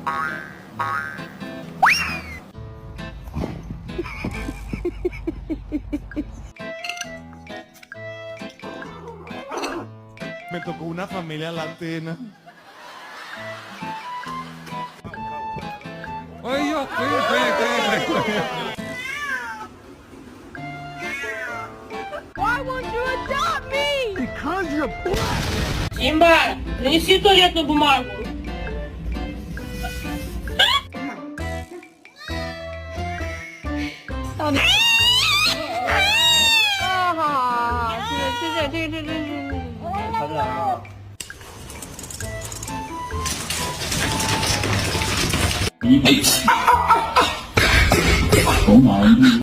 Me tocó una familia latina. Ay, yo, Why won't you adopt me? Because you're black. Симба, принеси туалетную бумагу.